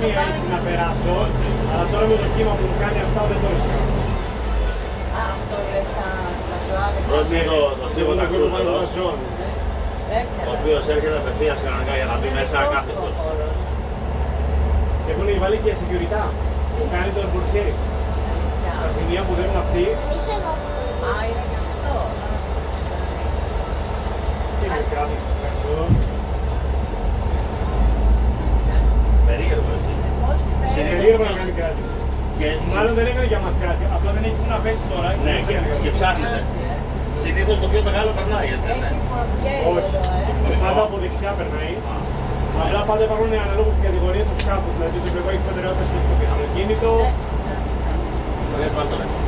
αγωνία έτσι να περάσω, αλλά τώρα με το κύμα που μου κάνει αυτά δεν το ρίσκω. Αυτό λες τα ζώα. Πρόσεχε το σύμβολο κρούς εδώ, ο οποίος έρχεται απευθείας κανονικά για να μπει μέσα κάθετος. Και έχουν βάλει και security που κάνει το εμπορχέρι. Στα σημεία που δεν είναι αυτοί. Είσαι εδώ. Α, είναι και αυτό. Είναι κάτι. Ευχαριστώ. Περίεργο εσύ. Περίεργο να κάνει κάτι. Και Μάλλον δεν έκανε για μας κάτι. Απλά δεν έχει που να πέσει τώρα. ναι, και ψάχνετε. Συνήθως το πιο μεγάλο περνάει, έτσι δεν είναι. Όχι. Πάντα από δεξιά περνάει. Απλά πάντα υπάρχουν αναλόγως στην κατηγορία του σκάφους. Δηλαδή στο οποίο έχει προτεραιότητα σχετικά με το αυτοκίνητο. Πάρ' το λέμε.